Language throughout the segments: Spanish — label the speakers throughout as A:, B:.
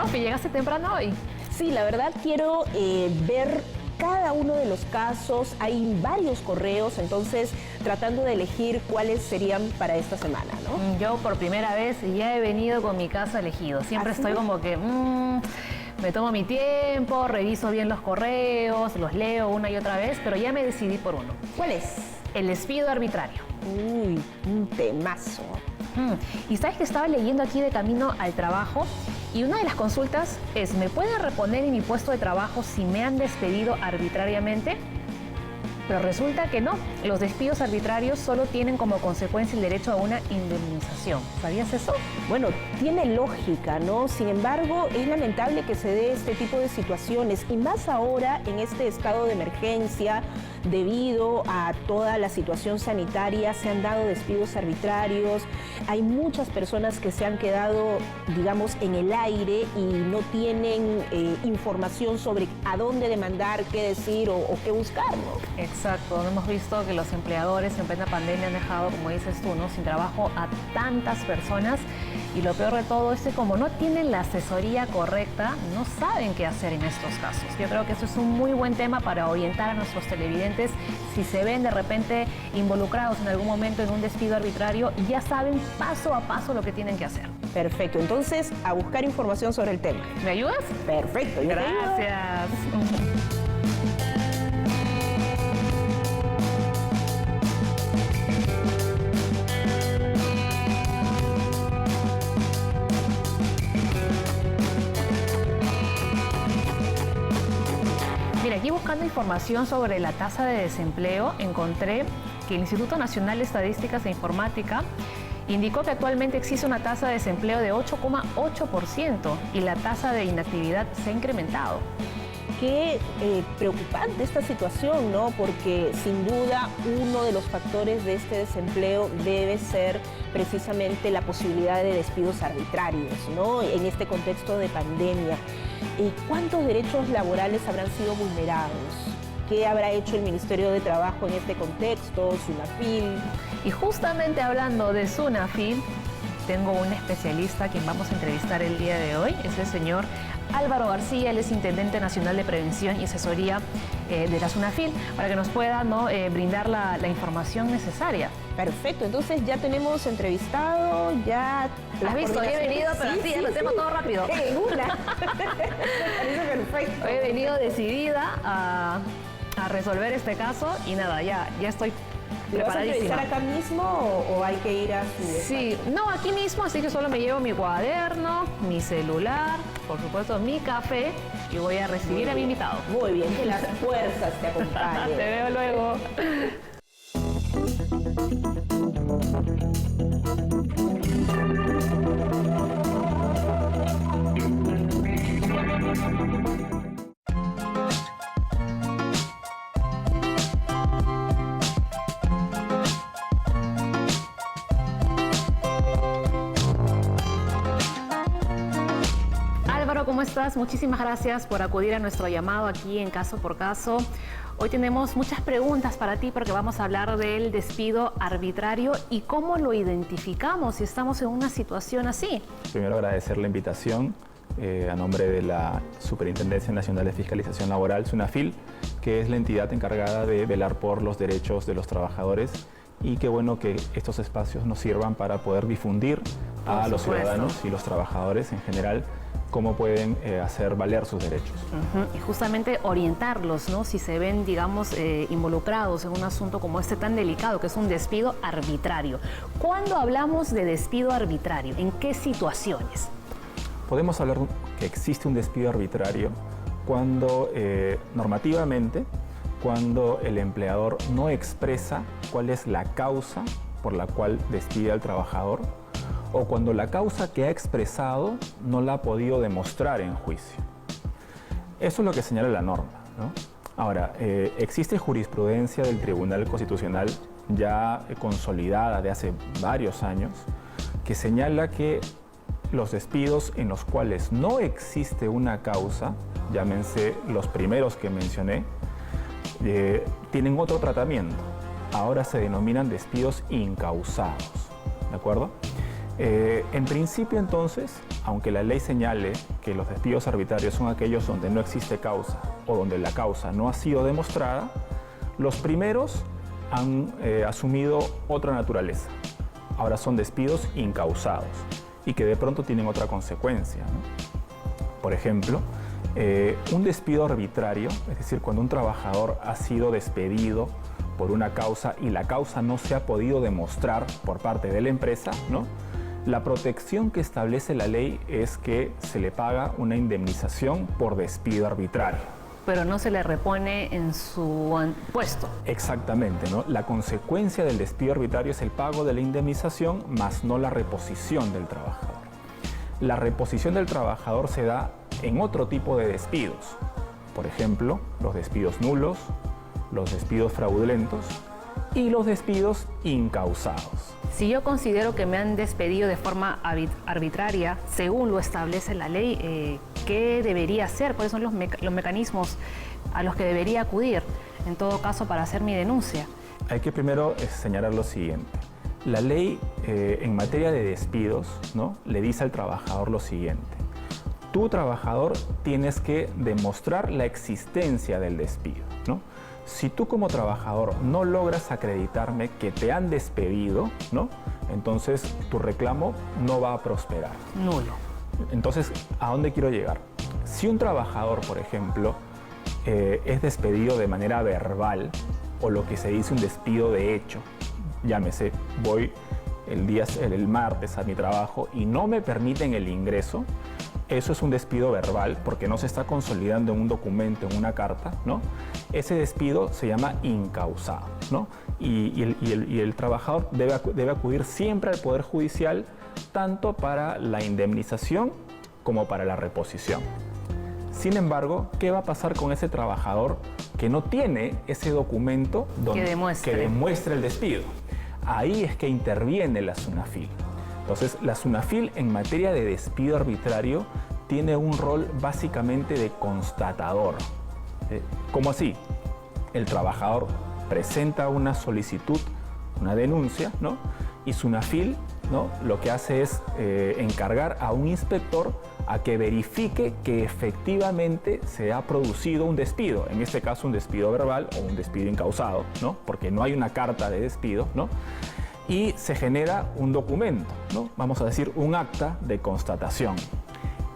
A: Sofi, llegaste temprano hoy.
B: Sí, la verdad quiero ver cada uno de los casos. Hay varios correos, entonces tratando de elegir cuáles serían para esta semana, ¿no?
A: Yo por primera vez ya he venido con mi caso elegido. Siempre
B: ¿Ah, sí?
A: estoy como que me tomo mi tiempo, reviso bien los correos, los leo una y otra vez, pero ya me decidí por uno.
B: ¿Cuál es?
A: El despido arbitrario.
B: Uy, un temazo.
A: Y sabes que estaba leyendo aquí de camino al trabajo y una de las consultas es, ¿me pueden reponer en mi puesto de trabajo si me han despedido arbitrariamente? Pero resulta que no, los despidos arbitrarios solo tienen como consecuencia el derecho a una indemnización. ¿Sabías eso?
B: Bueno, tiene lógica, ¿no? Sin embargo, es lamentable que se dé este tipo de situaciones y más ahora en este estado de emergencia, debido a toda la situación sanitaria, se han dado despidos arbitrarios. Hay muchas personas que se han quedado, digamos, en el aire y no tienen información sobre a dónde demandar, qué decir o qué buscar, ¿no?
A: Exacto, hemos visto que los empleadores en plena pandemia han dejado, como dices tú, ¿no?, sin trabajo a tantas personas y lo peor de todo es que como no tienen la asesoría correcta, no saben qué hacer en estos casos. Yo creo que eso es un muy buen tema para orientar a nuestros televidentes. Si se ven de repente involucrados en algún momento en un despido arbitrario, ya saben paso a paso lo que tienen que hacer.
B: Perfecto, entonces a buscar información sobre el tema.
A: ¿Me ayudas?
B: Perfecto, yo te ayudo.
A: Gracias. Mira, aquí buscando información sobre la tasa de desempleo, encontré que el Instituto Nacional de Estadísticas e Informática indicó que actualmente existe una tasa de desempleo de 8,8% y la tasa de inactividad se ha incrementado.
B: Qué preocupante esta situación, ¿no? Porque sin duda uno de los factores de este desempleo debe ser precisamente la posibilidad de despidos arbitrarios, ¿no? En este contexto de pandemia. ¿Cuántos derechos laborales habrán sido vulnerados? ¿Qué habrá hecho el Ministerio de Trabajo en este contexto, SUNAFIL?
A: Y justamente hablando de SUNAFIL, tengo un especialista a quien vamos a entrevistar el día de hoy, es el señor Álvaro García, él es Intendente Nacional de Prevención y Asesoría de la SUNAFIL, para que nos pueda, ¿no?, brindar la información necesaria.
B: Perfecto, entonces ya tenemos entrevistado, ya...
A: ¿Has visto? He venido, pero sí, ya lo tengo todo rápido.
B: En una. Me parece perfecto.
A: He venido decidida a resolver este caso y nada, ya estoy
B: ¿Lo vas a
A: preparadísima.
B: entrevistar acá mismo o hay que ir a su despacho?
A: Sí, no, aquí mismo, así que solo me llevo mi cuaderno, mi celular, por supuesto mi café y voy a recibir a mi invitado.
B: Muy bien, que las fuerzas te acompañen.
A: Te veo luego. Álvaro, ¿cómo estás? Muchísimas gracias por acudir a nuestro llamado aquí en Caso por Caso. Hoy tenemos muchas preguntas para ti porque vamos a hablar del despido arbitrario y cómo lo identificamos si estamos en una situación así.
C: Primero agradecer la invitación a nombre de la Superintendencia Nacional de Fiscalización Laboral, SUNAFIL, que es la entidad encargada de velar por los derechos de los trabajadores y qué bueno que estos espacios nos sirvan para poder difundir a los ciudadanos y los trabajadores en general cómo pueden hacer valer sus derechos.
A: Y justamente orientarlos, ¿no?, si se ven, digamos, involucrados en un asunto como este tan delicado, que es un despido arbitrario. ¿Cuándo hablamos de despido arbitrario? ¿En qué situaciones?
C: Podemos hablar que existe un despido arbitrario cuando normativamente, cuando el empleador no expresa cuál es la causa por la cual despide al trabajador, o cuando la causa que ha expresado no la ha podido demostrar en juicio. Eso es lo que señala la norma, ¿no? Ahora, existe jurisprudencia del Tribunal Constitucional ya consolidada de hace varios años que señala que los despidos en los cuales no existe una causa, llámense los primeros que mencioné, tienen otro tratamiento. Ahora se denominan despidos incausados, ¿de acuerdo? En principio, entonces, aunque la ley señale que los despidos arbitrarios son aquellos donde no existe causa o donde la causa no ha sido demostrada, los primeros han asumido otra naturaleza. Ahora son despidos incausados y que de pronto tienen otra consecuencia, ¿no? Por ejemplo, un despido arbitrario, es decir, cuando un trabajador ha sido despedido por una causa y la causa no se ha podido demostrar por parte de la empresa, ¿no? La protección que establece la ley es que se le paga una indemnización por despido arbitrario.
A: Pero no se le repone en su puesto.
C: Exactamente, ¿no? La consecuencia del despido arbitrario es el pago de la indemnización, más no la reposición del trabajador. La reposición del trabajador se da en otro tipo de despidos. Por ejemplo, los despidos nulos, los despidos fraudulentos y los despidos incausados.
A: Si yo considero que me han despedido de forma arbitraria, según lo establece la ley, ¿qué debería hacer? ¿Cuáles son los mecanismos a los que debería acudir, en todo caso, para hacer mi denuncia?
C: Hay que primero señalar lo siguiente. La ley en materia de despidos, ¿no?, le dice al trabajador lo siguiente. Tú, trabajador, tienes que demostrar la existencia del despido, ¿no? Si tú como trabajador no logras acreditarme que te han despedido, ¿no?, entonces tu reclamo no va a prosperar.
A: Nulo.
C: Entonces, ¿a dónde quiero llegar? Si un trabajador, por ejemplo, es despedido de manera verbal o lo que se dice un despido de hecho, llámese, voy el martes a mi trabajo y no me permiten el ingreso, eso es un despido verbal porque no se está consolidando en un documento, en una carta, ¿no? Ese despido se llama incausado, ¿no? Y el trabajador debe acudir siempre al Poder Judicial, tanto para la indemnización como para la reposición. Sin embargo, ¿qué va a pasar con ese trabajador que no tiene ese documento que demuestre el despido? Ahí es que interviene la SUNAFIL. Entonces, la SUNAFIL en materia de despido arbitrario tiene un rol básicamente de constatador. ¿Cómo así? El trabajador presenta una solicitud, una denuncia, ¿no? Y SUNAFIL, ¿no?, lo que hace es encargar a un inspector a que verifique que efectivamente se ha producido un despido, en este caso un despido verbal o un despido incausado, ¿no?, porque no hay una carta de despido, ¿no?, y se genera un documento, ¿no?, vamos a decir un acta de constatación.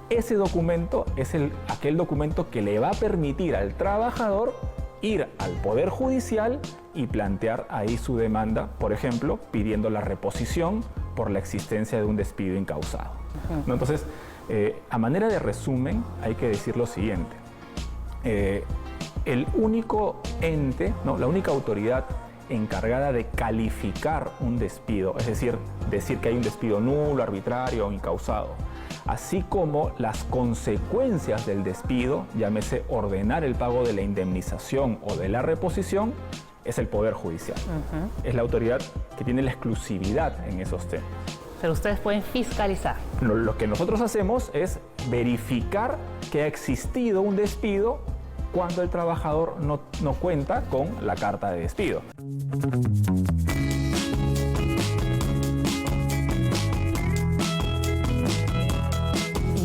C: Ese documento es aquel documento que le va a permitir al trabajador ir al Poder Judicial y plantear ahí su demanda, por ejemplo, pidiendo la reposición por la existencia de un despido incausado, ¿no? Entonces, a manera de resumen, hay que decir lo siguiente. El único ente, ¿no?, la única autoridad encargada de calificar un despido, es decir que hay un despido nulo, arbitrario o incausado, así como las consecuencias del despido, llámese ordenar el pago de la indemnización o de la reposición, es el Poder Judicial. Es la autoridad que tiene la exclusividad en esos temas.
A: Pero ustedes pueden fiscalizar.
C: Lo que nosotros hacemos es verificar que ha existido un despido cuando el trabajador no cuenta con la carta de despido.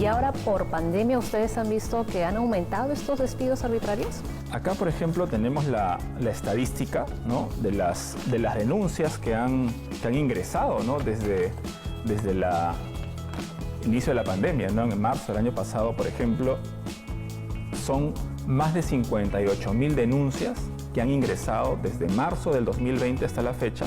A: ¿Y ahora por pandemia ustedes han visto que han aumentado estos despidos arbitrarios?
C: Acá, por ejemplo, tenemos la estadística, ¿no?, de las denuncias que han ingresado, ¿no?, desde el inicio de la pandemia, ¿no? En marzo del año pasado, por ejemplo, son más de 58.000 denuncias que han ingresado desde marzo del 2020 hasta la fecha.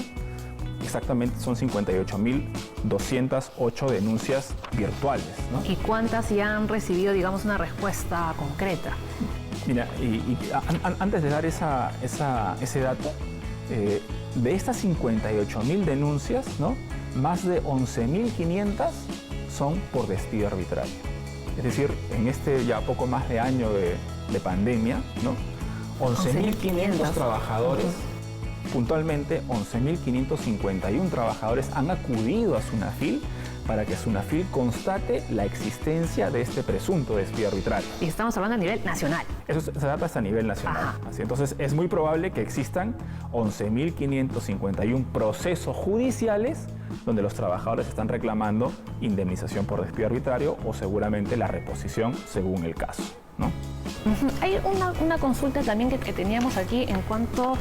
C: Exactamente son 58.208 denuncias virtuales, ¿no?
A: ¿Y cuántas ya han recibido, digamos, una respuesta concreta?
C: Mira, antes de dar ese dato, de estas 58.000 denuncias, ¿no?, más de 11.500 son por despido arbitrario. Es decir, en este ya poco más de año de pandemia, ¿no?, 11.500 trabajadores, puntualmente 11.551 trabajadores han acudido a SUNAFIL para que SUNAFIL constate la existencia de este presunto despido arbitrario.
A: Y estamos hablando a nivel nacional.
C: Eso se trata hasta a nivel nacional. Así, entonces, es muy probable que existan 11.551 procesos judiciales donde los trabajadores están reclamando indemnización por despido arbitrario o seguramente la reposición según el caso, ¿no?
A: Hay una consulta también que teníamos aquí en cuanto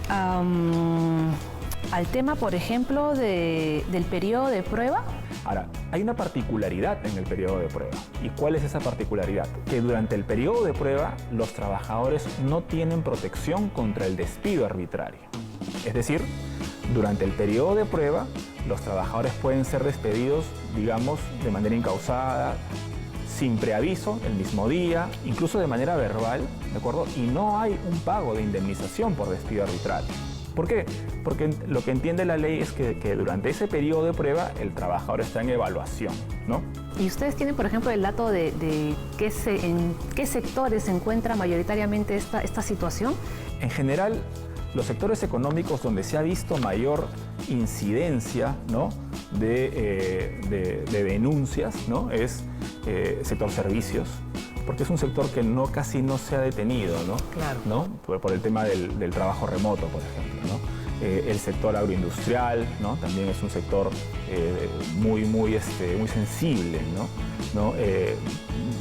A: al tema, por ejemplo, del periodo de prueba.
C: Ahora, hay una particularidad en el periodo de prueba. ¿Y cuál es esa particularidad? Que durante el periodo de prueba los trabajadores no tienen protección contra el despido arbitrario. Es decir, durante el periodo de prueba los trabajadores pueden ser despedidos, digamos, de manera incausada, sin preaviso, el mismo día, incluso de manera verbal, ¿de acuerdo? Y no hay un pago de indemnización por despido arbitrario. ¿Por qué? Porque lo que entiende la ley es que durante ese periodo de prueba el trabajador está en evaluación, ¿no?
A: ¿Y ustedes tienen, por ejemplo, el dato de en qué sectores se encuentra mayoritariamente esta situación?
C: En general, los sectores económicos donde se ha visto mayor incidencia, ¿no?, de denuncias, ¿no?, es sector servicios, porque es un sector que casi no se ha detenido, ¿no?
A: Claro.
C: ¿No? Por el tema del trabajo remoto, por ejemplo, ¿no? El sector agroindustrial, ¿no?, también es un sector muy sensible, ¿no?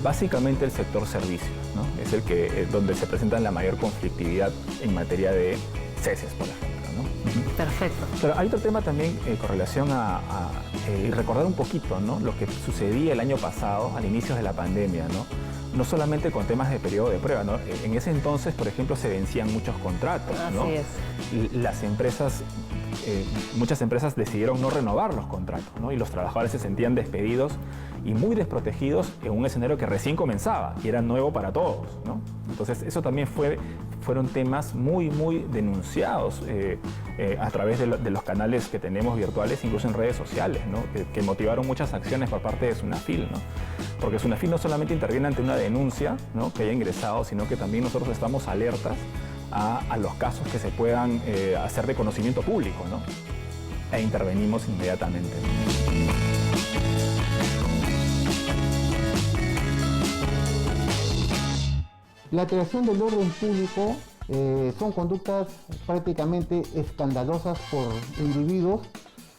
C: Básicamente el sector servicios, ¿no?, es el que donde se presenta la mayor conflictividad en materia de ceses, por ejemplo, ¿no?
A: Perfecto.
C: Pero hay otro tema también con relación y recordar un poquito, ¿no?, lo que sucedía el año pasado, al inicio de la pandemia, ¿no? No solamente con temas de periodo de prueba, ¿no? En ese entonces, por ejemplo, se vencían muchos contratos, ¿no?
A: Así es.
C: Las empresas, muchas empresas decidieron no renovar los contratos, ¿no? Y los trabajadores se sentían despedidos y muy desprotegidos en un escenario que recién comenzaba y era nuevo para todos, ¿no? Entonces, eso también fueron temas muy denunciados a través de los canales que tenemos virtuales, incluso en redes sociales, ¿no?, que motivaron muchas acciones por parte de SUNAFIL, ¿no? Porque SUNAFIL no solamente interviene ante una denuncia, ¿no?, que haya ingresado, sino que también nosotros estamos alertas a los casos que se puedan hacer de conocimiento público, ¿no?, e intervenimos inmediatamente.
D: La alteración del orden público son conductas prácticamente escandalosas por individuos,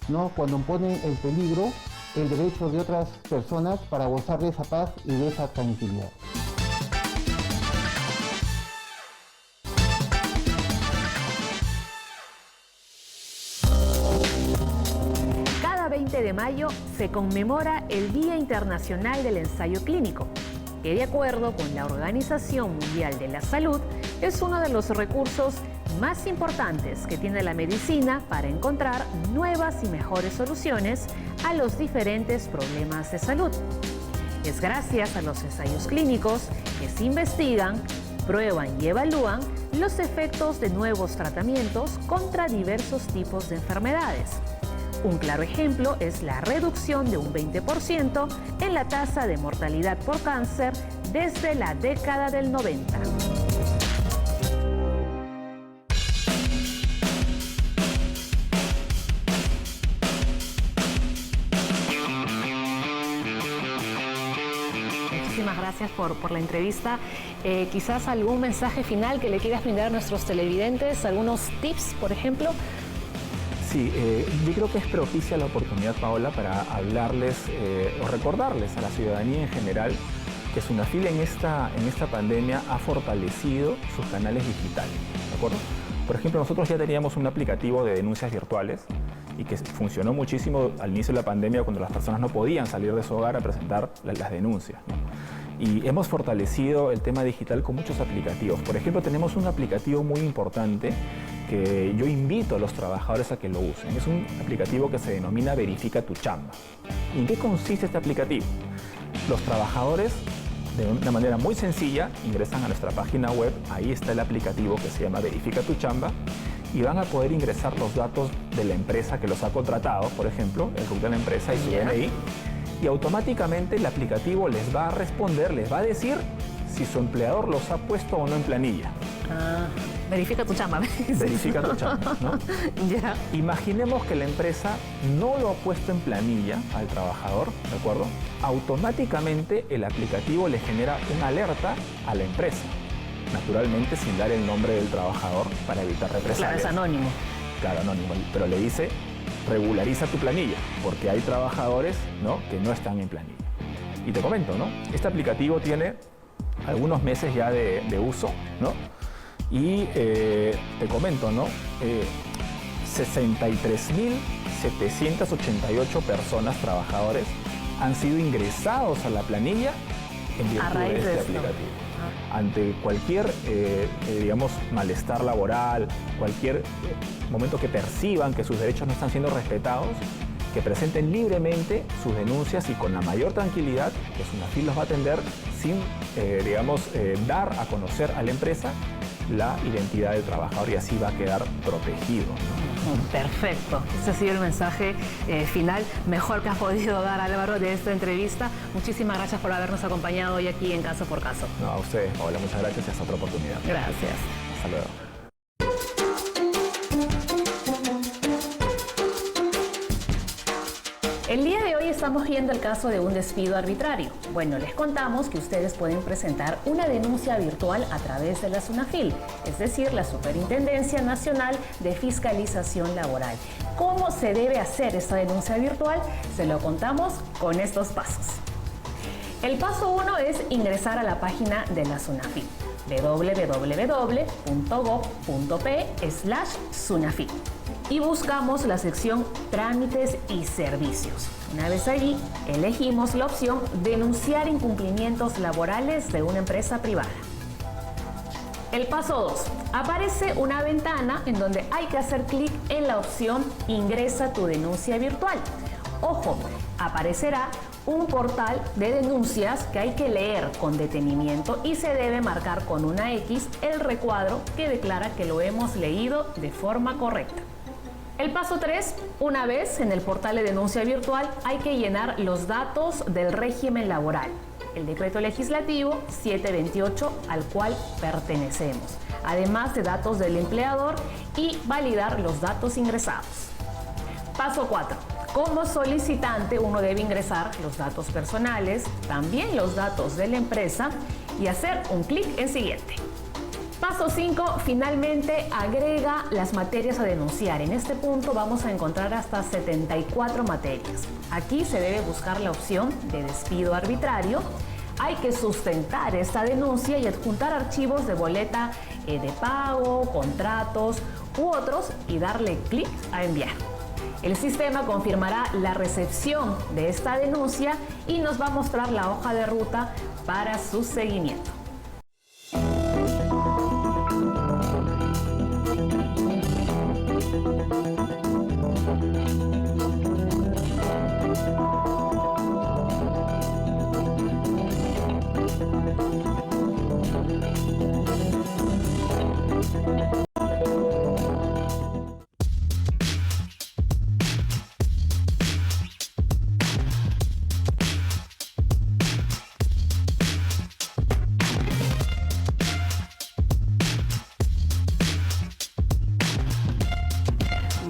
D: ¿no?, cuando ponen en peligro el derecho de otras personas para gozar de esa paz y de esa tranquilidad.
A: Cada 20 de mayo se conmemora el Día Internacional del Ensayo Clínico, que de acuerdo con la Organización Mundial de la Salud, es uno de los recursos más importantes que tiene la medicina para encontrar nuevas y mejores soluciones a los diferentes problemas de salud. Es gracias a los ensayos clínicos que se investigan, prueban y evalúan los efectos de nuevos tratamientos contra diversos tipos de enfermedades. Un claro ejemplo es la reducción de un 20% en la tasa de mortalidad por cáncer desde la década del 90. Muchísimas gracias por la entrevista. Quizás algún mensaje final que le quieras brindar a nuestros televidentes, algunos tips, por ejemplo.
C: Sí, yo creo que es propicia la oportunidad, Paola, para hablarles o recordarles a la ciudadanía en general que SUNAFIL en esta pandemia ha fortalecido sus canales digitales, ¿de acuerdo? Por ejemplo, nosotros ya teníamos un aplicativo de denuncias virtuales y que funcionó muchísimo al inicio de la pandemia cuando las personas no podían salir de su hogar a presentar las denuncias, ¿no? Y hemos fortalecido el tema digital con muchos aplicativos. Por ejemplo, tenemos un aplicativo muy importante que yo invito a los trabajadores a que lo usen. Es un aplicativo que se denomina Verifica tu Chamba. ¿Y en qué consiste este aplicativo? Los trabajadores, de una manera muy sencilla, ingresan a nuestra página web. Ahí está el aplicativo que se llama Verifica tu Chamba y van a poder ingresar los datos de la empresa que los ha contratado, por ejemplo, el RUC de la empresa y su DNI. Y automáticamente el aplicativo les va a responder, les va a decir si su empleador los ha puesto o no en planilla.
A: Verifica tu chamba.
C: Verifica tu chamba, ¿no?
A: Ya.
C: Imaginemos que la empresa no lo ha puesto en planilla al trabajador, ¿de acuerdo? Automáticamente el aplicativo le genera una alerta a la empresa, naturalmente sin dar el nombre del trabajador para evitar represalias.
A: Claro, es anónimo.
C: Claro, anónimo, pero le dice regulariza tu planilla, porque hay trabajadores, ¿no?, que no están en planilla. Y te comento, ¿no? Este aplicativo tiene algunos meses ya de uso, ¿no? Y te comento, ¿no? 63.788 personas, trabajadores, han sido ingresados a la planilla en virtud de este aplicativo. Ante cualquier, digamos, malestar laboral, cualquier momento que perciban que sus derechos no están siendo respetados, que presenten libremente sus denuncias y con la mayor tranquilidad, que SUNAFIL los va a atender sin, dar a conocer a la empresa la identidad del trabajador y así va a quedar protegido, ¿no?
A: Perfecto. Ese ha sido el mensaje final mejor que has podido dar, Álvaro, de esta entrevista. Muchísimas gracias por habernos acompañado hoy aquí en Caso por Caso.
C: No, a ustedes, Paola, muchas gracias y hasta otra oportunidad.
A: Gracias.
C: Hasta luego.
A: El día de hoy estamos viendo el caso de un despido arbitrario. Bueno, les contamos que ustedes pueden presentar una denuncia virtual a través de la SUNAFIL, es decir, la Superintendencia Nacional de Fiscalización Laboral. ¿Cómo se debe hacer esta denuncia virtual? Se lo contamos con estos pasos. El paso 1 es ingresar a la página de la SUNAFIL, www.gov.pe/SUNAFIL. Y buscamos la sección Trámites y Servicios. Una vez allí, elegimos la opción Denunciar incumplimientos laborales de una empresa privada. El paso 2. Aparece una ventana en donde hay que hacer clic en la opción Ingresa tu denuncia virtual. Ojo, aparecerá un portal de denuncias que hay que leer con detenimiento y se debe marcar con una X el recuadro que declara que lo hemos leído de forma correcta. El paso 3, una vez en el portal de denuncia virtual, hay que llenar los datos del régimen laboral, el decreto legislativo 728 al cual pertenecemos, además de datos del empleador y validar los datos ingresados. Paso 4. Como solicitante, uno debe ingresar los datos personales, también los datos de la empresa y hacer un clic en Siguiente. Paso 5, finalmente agrega las materias a denunciar. En este punto vamos a encontrar hasta 74 materias. Aquí se debe buscar la opción de despido arbitrario. Hay que sustentar esta denuncia y adjuntar archivos de boleta de pago, contratos u otros y darle clic a enviar. El sistema confirmará la recepción de esta denuncia y nos va a mostrar la hoja de ruta para su seguimiento.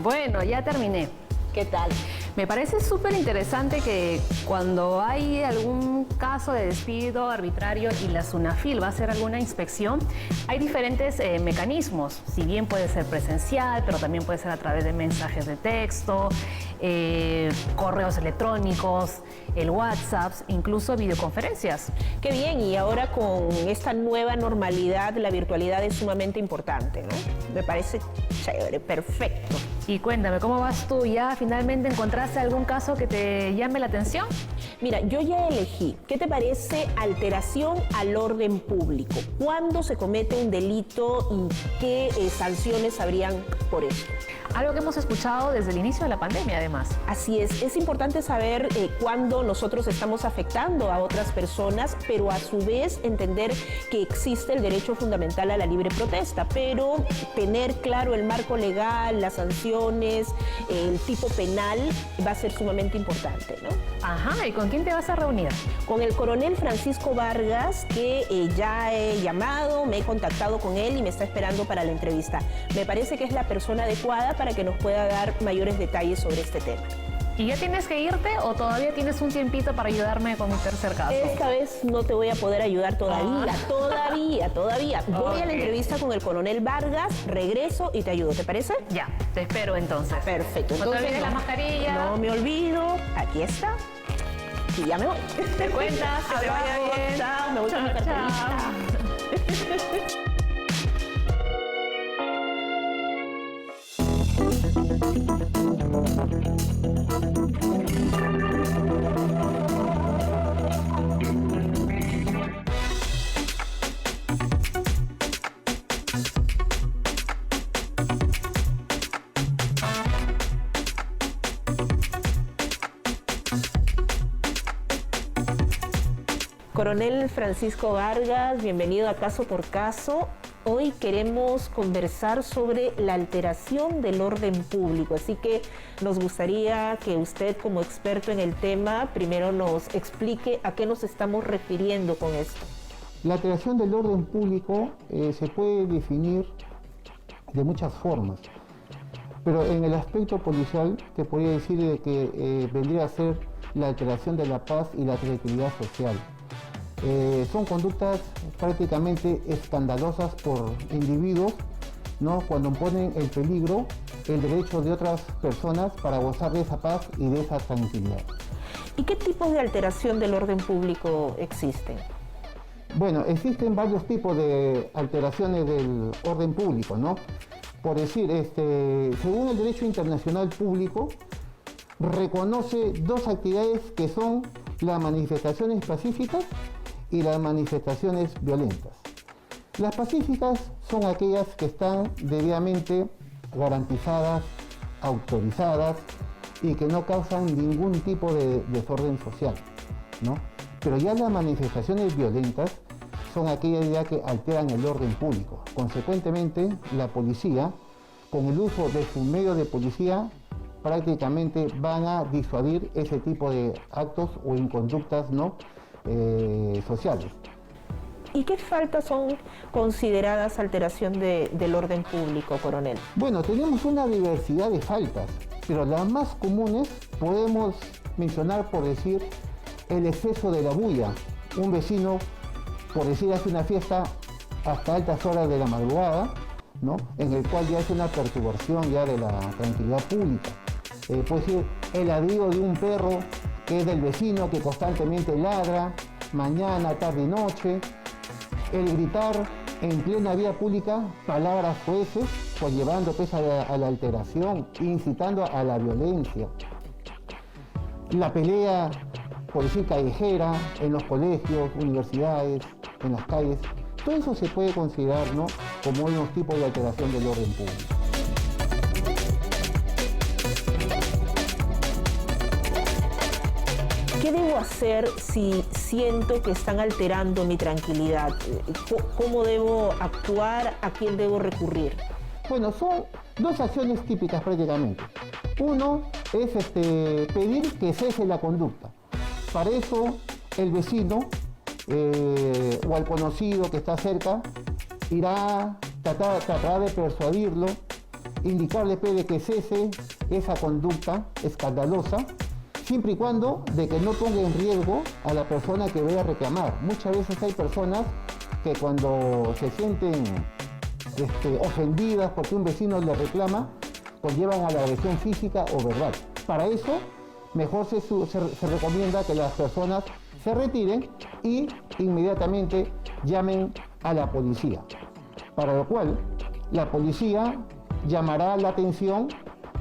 A: Bueno, ya terminé.
B: ¿Qué tal?
A: Me parece súper interesante que cuando hay algún caso de despido arbitrario y la SUNAFIL va a hacer alguna inspección, hay diferentes mecanismos. Si bien puede ser presencial, pero también puede ser a través de mensajes de texto, correos electrónicos, el WhatsApp, incluso videoconferencias.
B: Qué bien, y ahora con esta nueva normalidad, la virtualidad es sumamente importante, ¿no? Me parece chévere, perfecto.
A: Y cuéntame, ¿cómo vas tú? ¿Ya finalmente encontraste algún caso que te llame la atención?
B: Mira, yo ya elegí. ¿Qué te parece alteración al orden público? ¿Cuándo se comete un delito y qué sanciones habrían por esto?
A: Algo que hemos escuchado desde el inicio de la pandemia, además.
B: Así es importante saber cuándo nosotros estamos afectando a otras personas, pero a su vez entender que existe el derecho fundamental a la libre protesta, pero tener claro el marco legal, las sanciones, el tipo penal va a ser sumamente importante, ¿no?
A: Ajá, ¿y con quién te vas a reunir?
B: Con el coronel Francisco Vargas, que ya he llamado, me he contactado con él y me está esperando para la entrevista. Me parece que es la persona adecuada para que nos pueda dar mayores detalles sobre este tema.
A: ¿Y ya tienes que irte o todavía tienes un tiempito para ayudarme con mi tercer caso?
B: Esta vez no te voy a poder ayudar todavía, todavía. Voy a la entrevista con el coronel Vargas, regreso y te ayudo, ¿te parece?
A: Ya, te espero entonces.
B: Perfecto.
A: No te olvides la mascarilla.
B: No me olvido, aquí está. Y ya me voy.
A: Te cuentas, que te vaya bien.
B: Chao, me voy con mi carterita. Coronel Francisco Vargas, bienvenido a Caso por Caso. Hoy queremos conversar sobre la alteración del orden público, así que nos gustaría que usted, como experto en el tema, primero nos explique a qué nos estamos refiriendo con esto.
D: La alteración del orden público se puede definir de muchas formas, pero en el aspecto policial te podría decir de que vendría a ser la alteración de la paz y la tranquilidad social. Son conductas prácticamente escandalosas por individuos, ¿no?, cuando ponen en peligro el derecho de otras personas para gozar de esa paz y de esa tranquilidad.
B: ¿Y qué tipos de alteración del orden público existen?
D: Bueno, existen varios tipos de alteraciones del orden público, ¿no? Por decir, según el derecho internacional público, reconoce dos actividades que son las manifestaciones pacíficas y las manifestaciones violentas. Las pacíficas son aquellas que están debidamente garantizadas, autorizadas y que no causan ningún tipo de desorden social, ¿no? Pero ya las manifestaciones violentas son aquellas ya que alteran el orden público. Consecuentemente, la policía, con el uso de sus medios de policía, prácticamente van a disuadir ese tipo de actos o inconductas, ¿no?, sociales.
B: ¿Y qué faltas son consideradas alteración del orden público, coronel?
D: Bueno, tenemos una diversidad de faltas, pero las más comunes podemos mencionar, por decir, el exceso de la bulla. Un vecino, por decir, hace una fiesta hasta altas horas de la madrugada, ¿no?, en el cual ya es una perturbación ya de la tranquilidad pública. Puede ser el ladrido de un perro que es del vecino, que constantemente ladra, mañana, tarde y noche. El gritar en plena vía pública palabras jueces, pues llevando pues a la alteración, incitando a la violencia. La pelea, por decir, callejera, en los colegios, universidades, en las calles, todo eso se puede considerar, ¿no?, como unos tipos de alteración del orden público.
B: ¿Qué debo hacer si siento que están alterando mi tranquilidad? ¿Cómo debo actuar? ¿A quién debo recurrir?
D: Bueno, son dos acciones típicas prácticamente. Uno es pedir que cese la conducta. Para eso el vecino o el conocido que está cerca irá, tratará de persuadirlo, indicarle de que cese esa conducta escandalosa, siempre y cuando de que no ponga en riesgo a la persona que vaya a reclamar. Muchas veces hay personas que cuando se sienten ofendidas porque un vecino les reclama, pues llevan a la agresión física o verbal. Para eso, mejor se recomienda que las personas se retiren y inmediatamente llamen a la policía. Para lo cual, la policía llamará la atención,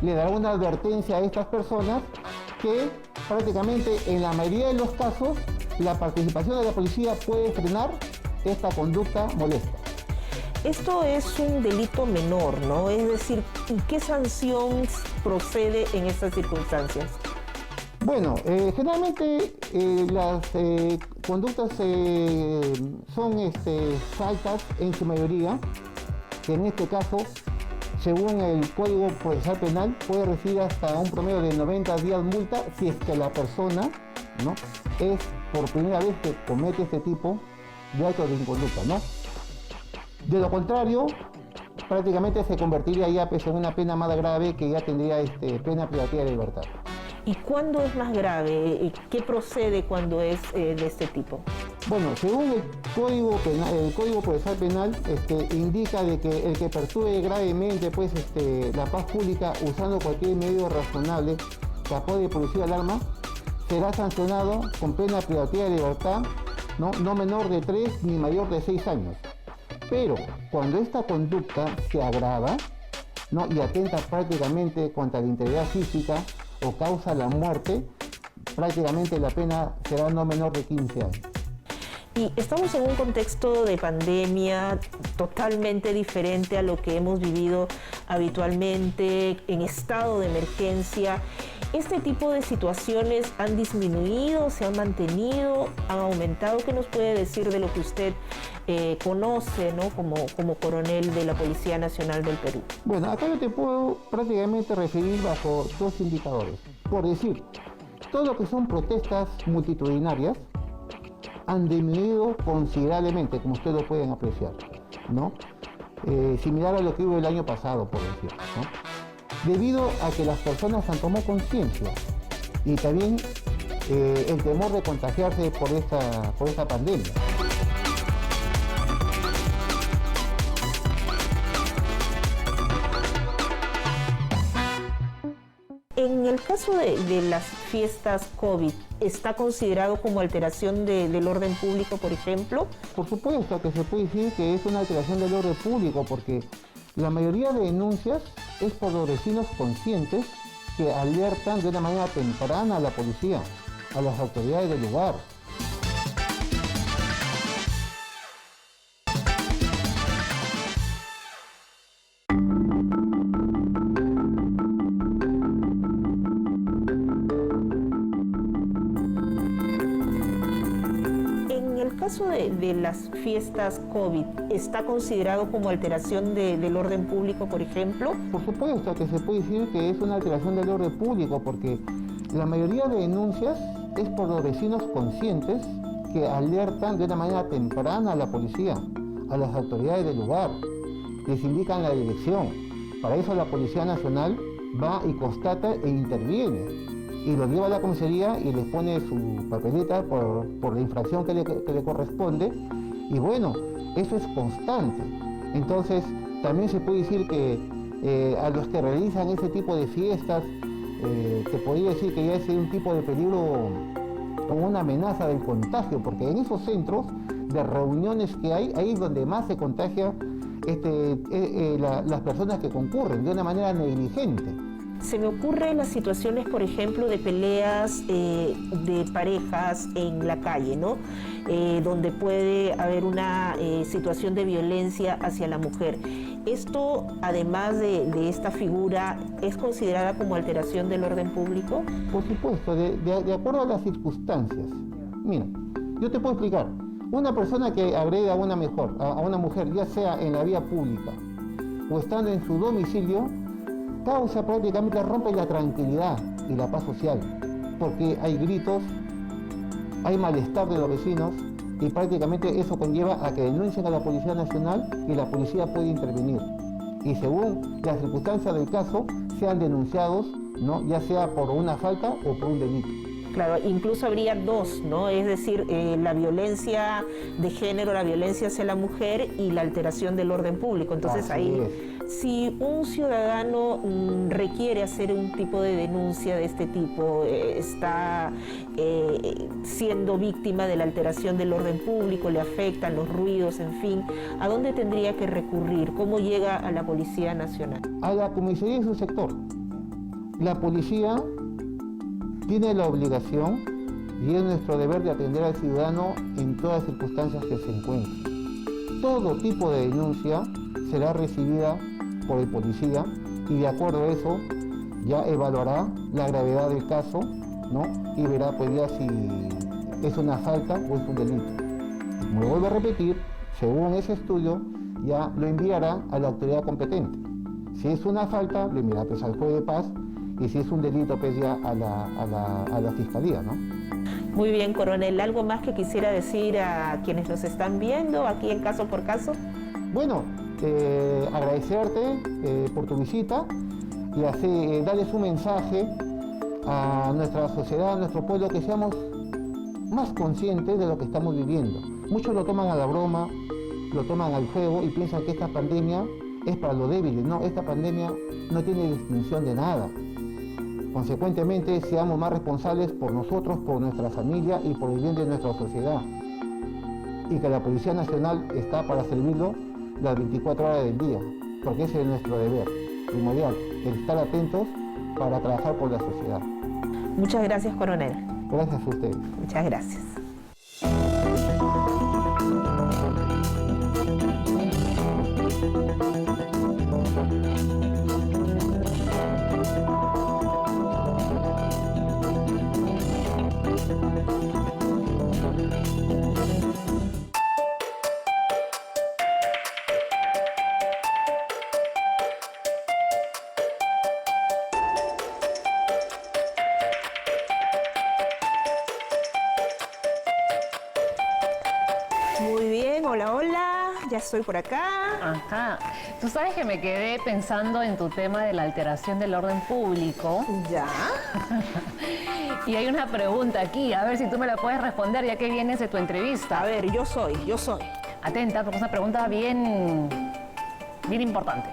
D: le dará una advertencia a estas personas que prácticamente en la mayoría de los casos la participación de la policía puede frenar esta conducta molesta.
B: Esto es un delito menor, ¿no? Es decir, ¿y qué sanción procede en estas circunstancias?
D: Bueno, generalmente las conductas son faltas en su mayoría, que en este caso, según el Código Procesal Penal, puede recibir hasta un promedio de 90 días multa si es que la persona, ¿no?, es por primera vez que comete este tipo de actos de inconducta, ¿no? De lo contrario, prácticamente se convertiría ya en una pena más grave, que ya tendría pena privativa de libertad.
B: ¿Y cuándo es más grave? ¿Qué procede cuando es de este tipo?
D: Bueno, según el Código Procesal Penal indica de que el que perturbe gravemente la paz pública usando cualquier medio razonable capaz de producir alarma será sancionado con pena privativa de libertad, no menor de 3 ni mayor de 6 años. Pero cuando esta conducta se agrava, ¿no?, y atenta prácticamente contra la integridad física o causa la muerte, prácticamente la pena será no menor de 15 años.
B: Y estamos en un contexto de pandemia totalmente diferente a lo que hemos vivido habitualmente, en estado de emergencia. ¿Este tipo de situaciones han disminuido, se han mantenido, han aumentado? ¿Qué nos puede decir de lo que usted conoce, ¿no?, como coronel de la Policía Nacional del Perú?
D: Bueno, acá yo te puedo prácticamente referir bajo dos indicadores. Por decir, todo lo que son protestas multitudinarias han disminuido considerablemente, como ustedes lo pueden apreciar, ¿no? Similar a lo que hubo el año pasado, por decir, ¿no? Debido a que las personas han tomado conciencia y también el temor de contagiarse por esta pandemia.
B: En el caso de las fiestas COVID, ¿está considerado como alteración del orden público, por ejemplo?
D: Por supuesto que se puede decir que es una alteración del orden público, porque la mayoría de denuncias es por los vecinos conscientes que alertan de una manera temprana a la policía, a las autoridades del lugar.
B: De las fiestas COVID, ¿está considerado como alteración del orden público, por ejemplo?
D: Por supuesto que se puede decir que es una alteración del orden público, porque la mayoría de denuncias es por los vecinos conscientes que alertan de una manera temprana a la policía, a las autoridades del lugar, les indican la dirección. Para eso la Policía Nacional va y constata e interviene, y los lleva a la comisaría y les pone su papeleta por la infracción que le corresponde, y bueno, eso es constante. Entonces, también se puede decir que a los que realizan ese tipo de fiestas, se podría decir que ya es un tipo de peligro o una amenaza del contagio, porque en esos centros de reuniones que hay, ahí es donde más se contagia las personas que concurren de una manera negligente.
B: Se me ocurren las situaciones, por ejemplo, de peleas de parejas en la calle, ¿no? Donde puede haber una situación de violencia hacia la mujer. ¿Esto, además de esta figura, es considerada como alteración del orden público?
D: Por supuesto, de acuerdo a las circunstancias. Mira, yo te puedo explicar. Una persona que agrede a una mujer, ya sea en la vía pública o estando en su domicilio, causa prácticamente, rompe la tranquilidad y la paz social, porque hay gritos, hay malestar de los vecinos, y prácticamente eso conlleva a que denuncien a la Policía Nacional y la policía puede intervenir. Y según las circunstancias del caso, sean denunciados, ¿no?, ya sea por una falta o por un delito.
B: Claro, incluso habría dos, ¿no? Es decir, la violencia de género, la violencia hacia la mujer y la alteración del orden público. Entonces ahí, si un ciudadano requiere hacer un tipo de denuncia de este tipo, está siendo víctima de la alteración del orden público, le afectan los ruidos, en fin, ¿a dónde tendría que recurrir? ¿Cómo llega a la Policía Nacional?
D: A la comisaría y su sector. La policía tiene la obligación y es nuestro deber de atender al ciudadano en todas las circunstancias que se encuentre. todo tipo de denuncia será recibida por el policía y de acuerdo a eso ya evaluará la gravedad del caso, ¿no? Y verá pues ya si es una falta o es un delito. Como lo vuelvo a repetir, según ese estudio ya lo enviará a la autoridad competente. Si es una falta, lo enviará pues al juez de paz y si es un delito pues ya a la fiscalía, ¿no?
B: Muy bien, coronel. ¿Algo más que quisiera decir a quienes nos están viendo aquí en Caso por Caso?
D: Bueno, agradecerte por tu visita y así darles un mensaje a nuestra sociedad, a nuestro pueblo, que seamos más conscientes de lo que estamos viviendo. Muchos lo toman a la broma, lo toman al juego y piensan que esta pandemia es para los débiles. No, esta pandemia no tiene distinción de nada. Consecuentemente, seamos más responsables por nosotros, por nuestra familia y por el bien de nuestra sociedad. Y que la Policía Nacional está para servirlo las 24 horas del día, porque ese es nuestro deber primordial, el estar atentos para trabajar por la sociedad.
B: Muchas gracias, coronel.
D: Gracias a ustedes.
B: Muchas gracias. Muy bien, hola, hola, ya estoy por acá.
A: Ajá. Tú sabes que me quedé pensando en tu tema de la alteración del orden público.
B: Ya.
A: Y hay una pregunta aquí, a ver si tú me la puedes responder ya que vienes de tu entrevista.
B: A ver, yo soy.
A: Atenta, porque es una pregunta bien importante.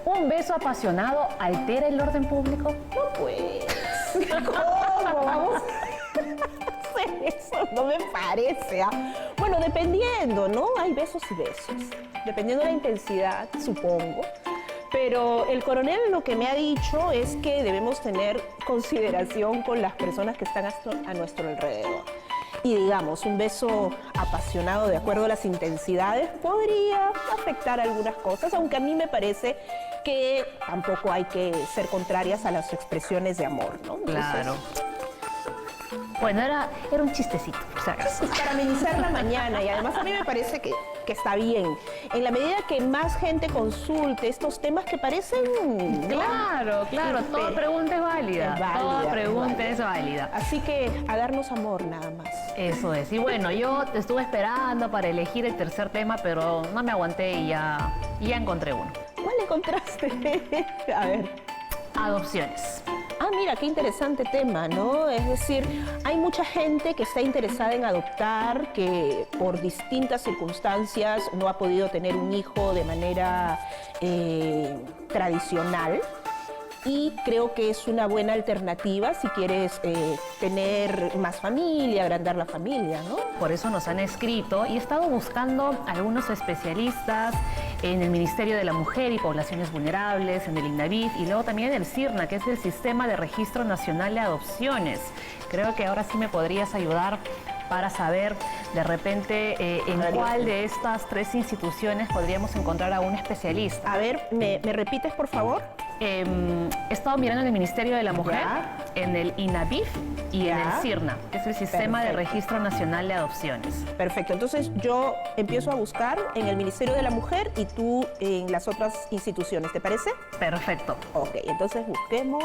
A: ¿Un beso apasionado altera el orden público?
B: No pues. ¿Cómo? Vamos a hacer eso, no me parece. Bueno, dependiendo, ¿no? Hay besos y besos. Dependiendo de la intensidad, supongo. Pero el coronel lo que me ha dicho es que debemos tener consideración con las personas que están a nuestro alrededor. Y digamos, un beso apasionado de acuerdo a las intensidades podría afectar algunas cosas, aunque a mí me parece que tampoco hay que ser contrarias a las expresiones de amor, ¿no? Entonces,
A: Claro. Bueno, era un chistecito, por si acaso.
B: para amenizar la mañana, y además a mí me parece que está bien. En la medida que más gente consulte estos temas que parecen... ¿no?
A: Claro, toda pregunta es válida.
B: Es válida,
A: Toda pregunta
B: es
A: es válida.
B: Así que a darnos amor nada más.
A: Eso es. Y bueno, yo te estuve esperando para elegir el tercer tema, pero no me aguanté y ya encontré uno.
B: ¿Cuál encontraste? A ver.
A: Adopciones.
B: Ah, mira, qué interesante tema, ¿no? Es decir, hay mucha gente que está interesada en adoptar, que por distintas circunstancias no ha podido tener un hijo de manera tradicional. Y creo que es una buena alternativa si quieres tener más familia, agrandar la familia, ¿no?
A: Por eso nos han escrito y he estado buscando algunos especialistas en el Ministerio de la Mujer y Poblaciones Vulnerables, en el INAVIF y luego también en el CIRNA, que es el Sistema de Registro Nacional de Adopciones. Creo que ahora sí me podrías ayudar para saber de repente en cuál de estas tres instituciones podríamos encontrar a un especialista.
B: A ver, ¿me repites, por favor?
A: He estado mirando en el Ministerio de la Mujer,
B: Ya.
A: en el INAVIF y en el
B: Ya.
A: CIRNA, que es el Sistema de
B: Perfecto.
A: Registro Nacional de Adopciones.
B: Perfecto, entonces yo empiezo a buscar en el Ministerio de la Mujer y tú en las otras instituciones, ¿te parece?
A: Perfecto.
B: Ok, entonces busquemos.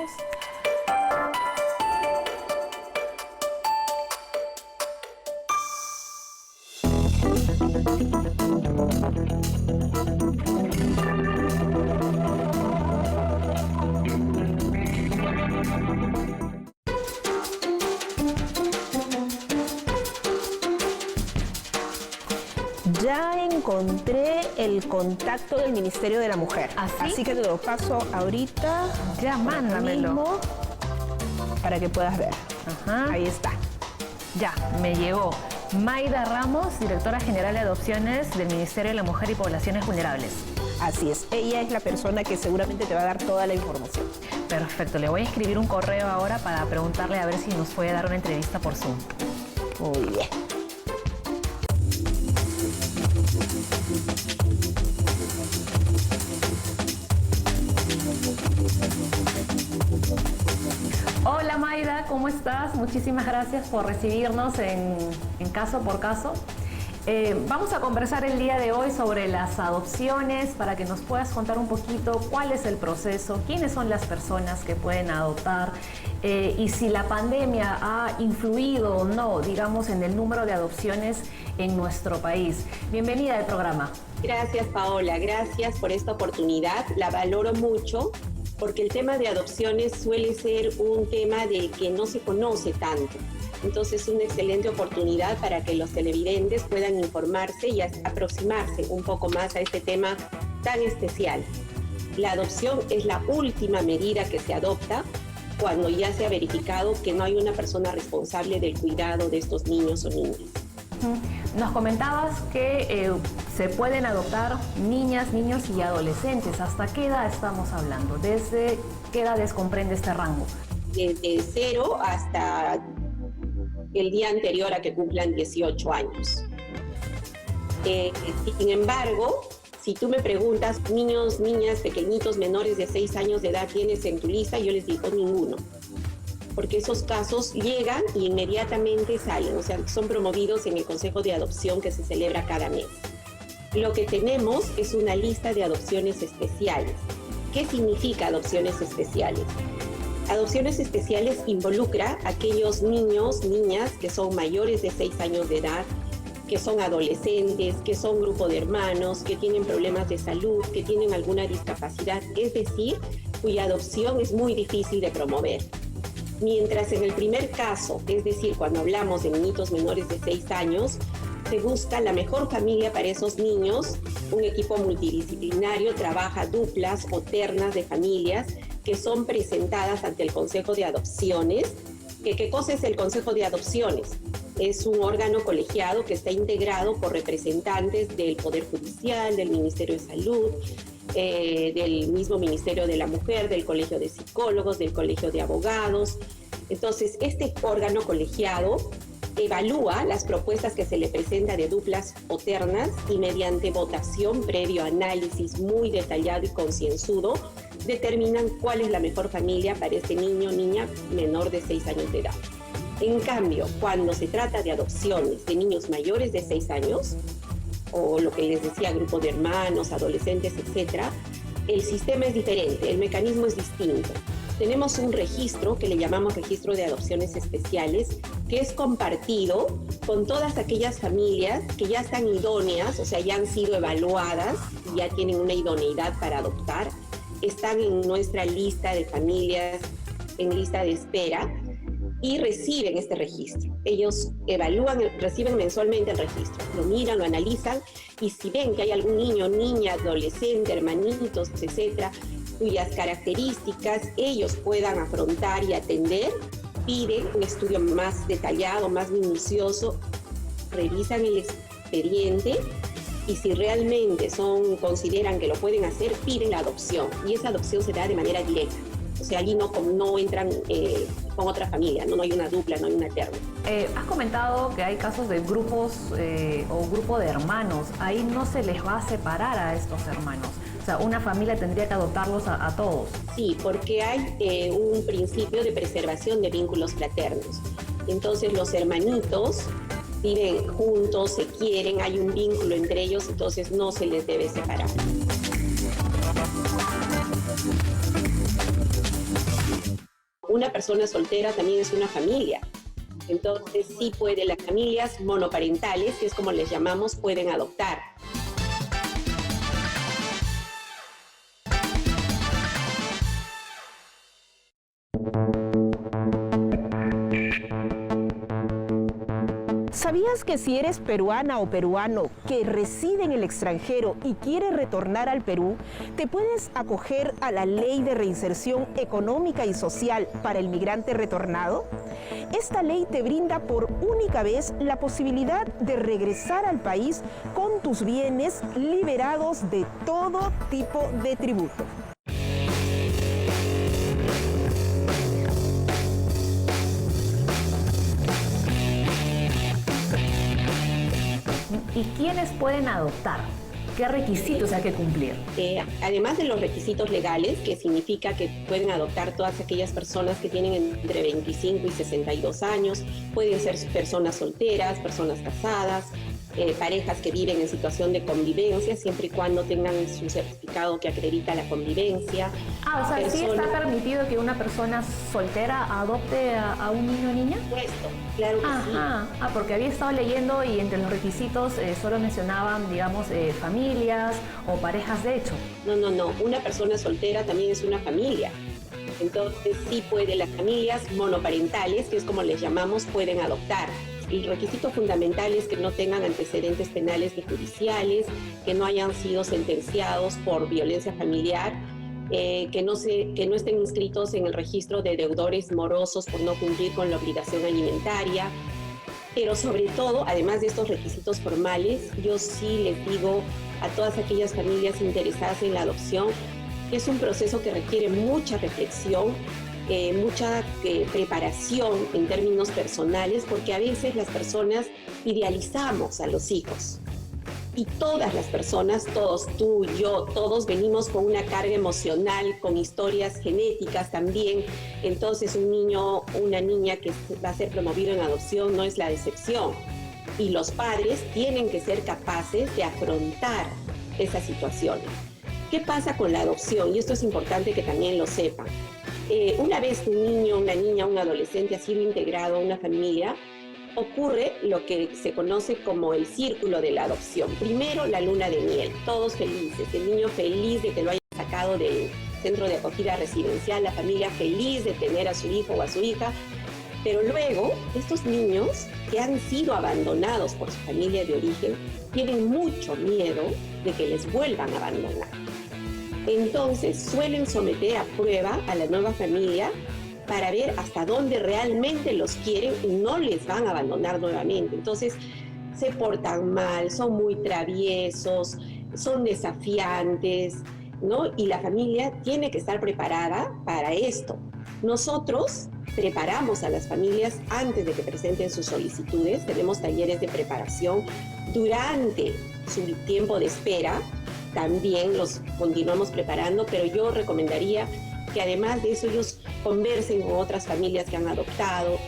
B: Ya encontré el contacto del Ministerio de la Mujer.
A: ¿Ah, sí?
B: Así que te lo paso ahorita.
A: Ya, mándamelo.
B: mismo, para que puedas ver.
A: Ajá.
B: Ahí está.
A: Ya, me llegó. Mayda Ramos, directora general de adopciones del Ministerio de la Mujer y Poblaciones Vulnerables.
B: Así es. Ella es la persona que seguramente te va a dar toda la información.
A: Perfecto, le voy a escribir un correo ahora para preguntarle a ver si nos puede dar una entrevista por Zoom.
B: Muy bien.
A: Hola Mayra, ¿cómo estás? Muchísimas gracias por recibirnos en Caso por Caso. Vamos a conversar el día de hoy sobre las adopciones para que nos puedas contar un poquito cuál es el proceso, quiénes son las personas que pueden adoptar y si la pandemia ha influido o no, digamos, en el número de adopciones en nuestro país. Bienvenida al programa.
E: Gracias, Paola. Gracias por esta oportunidad. La valoro mucho porque el tema de adopciones suele ser un tema del que no se conoce tanto. Entonces es una excelente oportunidad para que los televidentes puedan informarse y aproximarse un poco más a este tema tan especial. La adopción es la última medida que se adopta cuando ya se ha verificado que no hay una persona responsable del cuidado de estos niños o niñas.
A: Nos comentabas que se pueden adoptar niñas, niños y adolescentes. ¿Hasta qué edad estamos hablando? ¿Desde qué edades comprende este rango?
E: Desde 0 hasta el día anterior a que cumplan 18 años. Sin embargo, si tú me preguntas, niños, niñas, pequeñitos, menores de 6 años de edad tienes en tu lista, yo les digo ninguno. Porque esos casos llegan y inmediatamente salen, o sea, son promovidos en el Consejo de Adopción que se celebra cada mes. Lo que tenemos es una lista de adopciones especiales. ¿Qué significa adopciones especiales? Adopciones especiales involucra a aquellos niños, niñas que son mayores de 6 años de edad, que son adolescentes, que son grupo de hermanos, que tienen problemas de salud, que tienen alguna discapacidad, es decir, cuya adopción es muy difícil de promover. Mientras en el primer caso, es decir, cuando hablamos de niñitos menores de 6 años, se busca la mejor familia para esos niños, un equipo multidisciplinario trabaja duplas o ternas de familias que son presentadas ante el Consejo de Adopciones. ¿Qué cosa es el Consejo de Adopciones? Es un órgano colegiado que está integrado por representantes del Poder Judicial, del Ministerio de Salud, del mismo Ministerio de la Mujer, del Colegio de Psicólogos, del Colegio de Abogados. Entonces, este órgano colegiado evalúa las propuestas que se le presenta de duplas o ternas y mediante votación, previo análisis muy detallado y concienzudo, determinan cuál es la mejor familia para este niño o niña menor de 6 años de edad. En cambio, cuando se trata de adopciones de niños mayores de 6 años, o lo que les decía, grupo de hermanos, adolescentes, etc., el sistema es diferente, el mecanismo es distinto. Tenemos un registro que le llamamos registro de adopciones especiales, que es compartido con todas aquellas familias que ya están idóneas, o sea, ya han sido evaluadas y ya tienen una idoneidad para adoptar, están en nuestra lista de familias, en lista de espera, y reciben este registro. Ellos evalúan, reciben mensualmente el registro, lo miran, lo analizan, y si ven que hay algún niño, niña, adolescente, hermanitos, etcétera, cuyas características ellos puedan afrontar y atender, piden un estudio más detallado, más minucioso, revisan el expediente y si realmente consideran que lo pueden hacer, piden la adopción y esa adopción se da de manera directa. O sea, allí no entran con otra familia, no hay una dupla, no hay una terna.
A: Has comentado que hay casos de grupos o grupo de hermanos. Ahí no se les va a separar a estos hermanos. O sea, una familia tendría que adoptarlos a todos.
E: Sí, porque hay un principio de preservación de vínculos fraternos. Entonces, los hermanitos viven juntos, se quieren, hay un vínculo entre ellos, entonces no se les debe separar. Una persona soltera también es una familia. Entonces sí las familias monoparentales, que es como les llamamos, pueden adoptar.
B: ¿Sabías que si eres peruana o peruano que reside en el extranjero y quiere retornar al Perú, te puedes acoger a la Ley de Reinserción Económica y Social para el Migrante Retornado? Esta ley te brinda por única vez la posibilidad de regresar al país con tus bienes liberados de todo tipo de tributo.
A: ¿Y quiénes pueden adoptar? ¿Qué requisitos hay que cumplir?
E: Además de los requisitos legales, que significa que pueden adoptar todas aquellas personas que tienen entre 25 y 62 años, pueden ser personas solteras, personas casadas, parejas que viven en situación de convivencia, siempre y cuando tengan su certificado que acredita la convivencia.
A: O sea, ¿sí está permitido que una persona soltera adopte a un niño o niña?
E: Por supuesto, claro que sí.
A: Porque había estado leyendo y entre los requisitos solo mencionaban, digamos, familias o parejas de hecho.
E: No. Una persona soltera también es una familia. Entonces sí puede, las familias monoparentales, que es como les llamamos, pueden adoptar. El requisito fundamental es que no tengan antecedentes penales ni judiciales, que no hayan sido sentenciados por violencia familiar, que no estén inscritos en el registro de deudores morosos por no cumplir con la obligación alimentaria. Pero sobre todo, además de estos requisitos formales, yo sí les digo a todas aquellas familias interesadas en la adopción que es un proceso que requiere mucha reflexión, mucha preparación en términos personales, porque a veces las personas idealizamos a los hijos. Y todas las personas, todos, tú, yo, todos venimos con una carga emocional, con historias genéticas también. Entonces un niño o una niña que va a ser promovido en adopción no es la excepción. Y los padres tienen que ser capaces de afrontar esas situaciones. ¿Qué pasa con la adopción? Y esto es importante que también lo sepan. Una vez un niño, una niña, un adolescente ha sido integrado a una familia, ocurre lo que se conoce como el círculo de la adopción. Primero, la luna de miel, todos felices, el niño feliz de que lo hayan sacado del centro de acogida residencial, la familia feliz de tener a su hijo o a su hija, pero luego estos niños que han sido abandonados por su familia de origen tienen mucho miedo de que les vuelvan a abandonar. Entonces suelen someter a prueba a la nueva familia para ver hasta dónde realmente los quieren y no les van a abandonar nuevamente. Entonces se portan mal, son muy traviesos, son desafiantes, ¿no? Y la familia tiene que estar preparada para esto. Nosotros preparamos a las familias antes de que presenten sus solicitudes, tenemos talleres de preparación durante su tiempo de espera. También los continuamos preparando, pero yo recomendaría que además de eso ellos conversen con otras familias que han adoptado,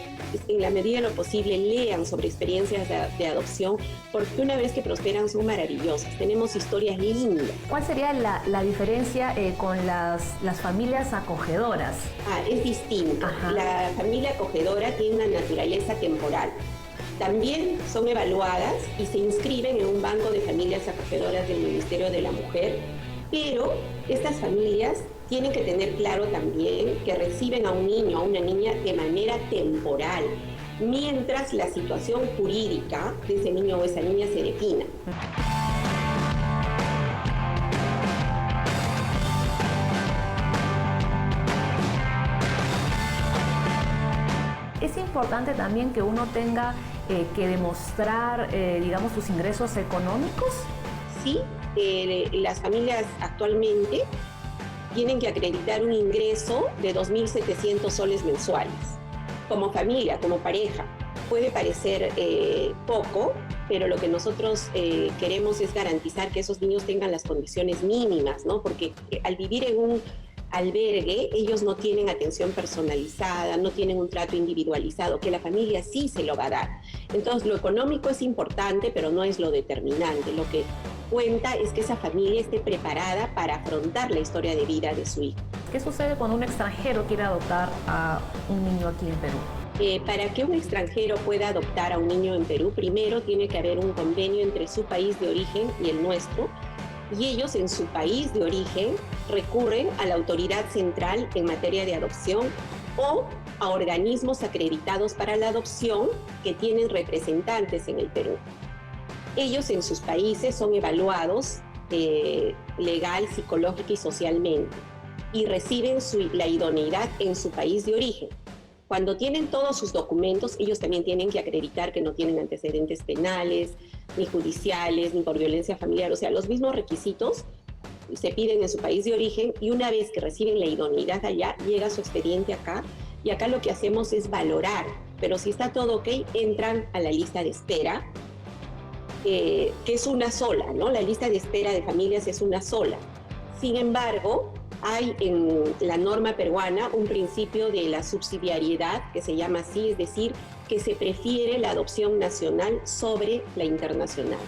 E: en la medida de lo posible lean sobre experiencias de adopción, porque una vez que prosperan son maravillosas, tenemos historias lindas.
A: ¿Cuál sería la diferencia con las familias acogedoras?
E: Es distinto. La familia acogedora tiene una naturaleza temporal. También son evaluadas y se inscriben en un banco de familias acogedoras del Ministerio de la Mujer, pero estas familias tienen que tener claro también que reciben a un niño o a una niña de manera temporal, mientras la situación jurídica de ese niño o esa niña se defina.
A: Es importante también que uno tenga que demostrar, digamos, sus ingresos económicos.
E: Sí, las familias actualmente tienen que acreditar un ingreso de 2.700 soles mensuales. Como familia, como pareja, puede parecer poco, pero lo que nosotros queremos es garantizar que esos niños tengan las condiciones mínimas, ¿no? Porque al vivir en un albergue, ellos no tienen atención personalizada, no tienen un trato individualizado, que la familia sí se lo va a dar. Entonces, lo económico es importante, pero no es lo determinante. Lo que cuenta es que esa familia esté preparada para afrontar la historia de vida de su hijo.
A: ¿Qué sucede cuando un extranjero quiere adoptar a un niño aquí en Perú?
E: Para que un extranjero pueda adoptar a un niño en Perú, primero tiene que haber un convenio entre su país de origen y el nuestro, y ellos en su país de origen recurren a la autoridad central en materia de adopción o a organismos acreditados para la adopción que tienen representantes en el Perú. Ellos en sus países son evaluados legal, psicológica y socialmente y reciben la idoneidad en su país de origen. Cuando tienen todos sus documentos, ellos también tienen que acreditar que no tienen antecedentes penales, ni judiciales, ni por violencia familiar. O sea, los mismos requisitos se piden en su país de origen y una vez que reciben la idoneidad allá, llega su expediente acá y acá lo que hacemos es valorar. Pero si está todo ok, entran a la lista de espera que es una sola, ¿no? La lista de espera de familias es una sola. Sin embargo, hay en la norma peruana un principio de la subsidiariedad, que se llama así, es decir, que se prefiere la adopción nacional sobre la internacional.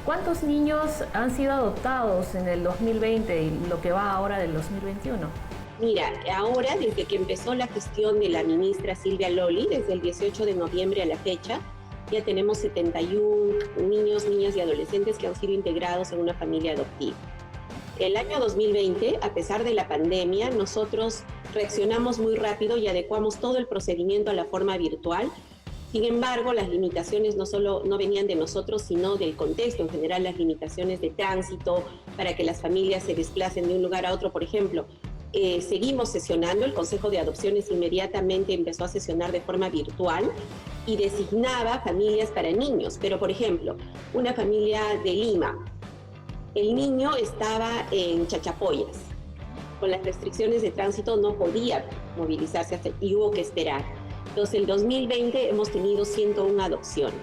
A: ¿Cuántos niños han sido adoptados en el 2020 y lo que va ahora del 2021?
E: Mira, ahora, desde que empezó la gestión de la ministra Silvia Lolli, desde el 18 de noviembre a la fecha, ya tenemos 71 niños, niñas y adolescentes que han sido integrados en una familia adoptiva. El año 2020, a pesar de la pandemia, nosotros reaccionamos muy rápido y adecuamos todo el procedimiento a la forma virtual. Sin embargo, las limitaciones no venían de nosotros, sino del contexto. En general, las limitaciones de tránsito para que las familias se desplacen de un lugar a otro, por ejemplo. Seguimos sesionando, el Consejo de Adopciones inmediatamente empezó a sesionar de forma virtual y designaba familias para niños. Pero, por ejemplo, una familia de Lima, el niño estaba en Chachapoyas. Con las restricciones de tránsito no podía movilizarse y hubo que esperar. Entonces, el 2020 hemos tenido 101 adopciones.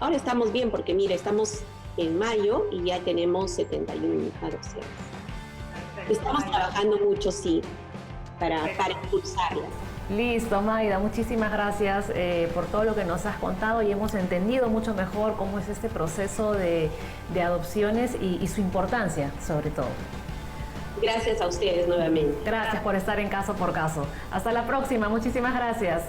E: Ahora estamos bien porque, mira, estamos en mayo y ya tenemos 71 adopciones. Estamos trabajando mucho, sí, para impulsarlas.
A: Listo, Mayda, muchísimas gracias por todo lo que nos has contado y hemos entendido mucho mejor cómo es este proceso de adopciones y su importancia, sobre todo.
E: Gracias a ustedes nuevamente.
A: Gracias por estar en Caso por Caso. Hasta la próxima, muchísimas gracias.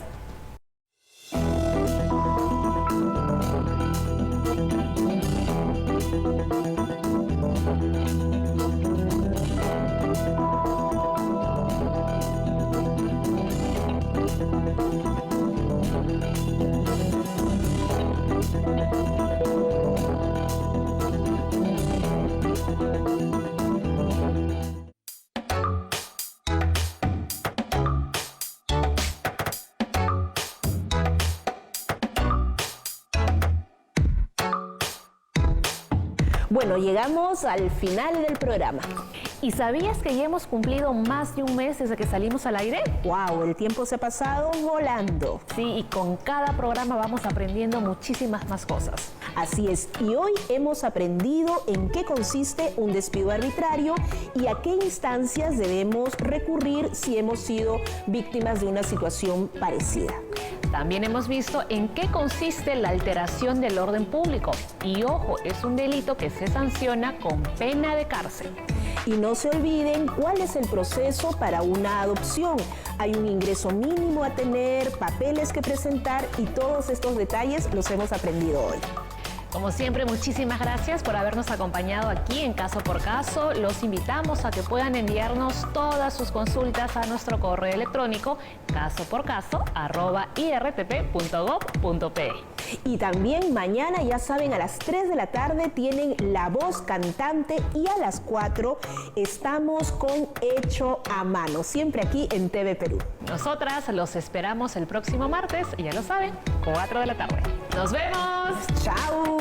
B: Bueno, llegamos al final del programa.
A: ¿Y sabías que ya hemos cumplido más de un mes desde que salimos al aire?
B: ¡Wow! El tiempo se ha pasado volando.
A: Sí, y con cada programa vamos aprendiendo muchísimas más cosas.
B: Así es, y hoy hemos aprendido en qué consiste un despido arbitrario y a qué instancias debemos recurrir si hemos sido víctimas de una situación parecida.
A: También hemos visto en qué consiste la alteración del orden público. Y ojo, es un delito que se sanciona con pena de cárcel.
B: Y no se olviden cuál es el proceso para una adopción. Hay un ingreso mínimo a tener, papeles que presentar y todos estos detalles los hemos aprendido hoy.
A: Como siempre, muchísimas gracias por habernos acompañado aquí en Caso por Caso. Los invitamos a que puedan enviarnos todas sus consultas a nuestro correo electrónico casoporcaso@irtp.gov.pe.
B: Y también mañana, ya saben, a las 3 de la tarde tienen La Voz Cantante y a las 4 estamos con Hecho a Mano, siempre aquí en TV Perú.
A: Nosotras los esperamos el próximo martes, y ya lo saben, 4 de la tarde. ¡Nos vemos!
B: ¡Chao!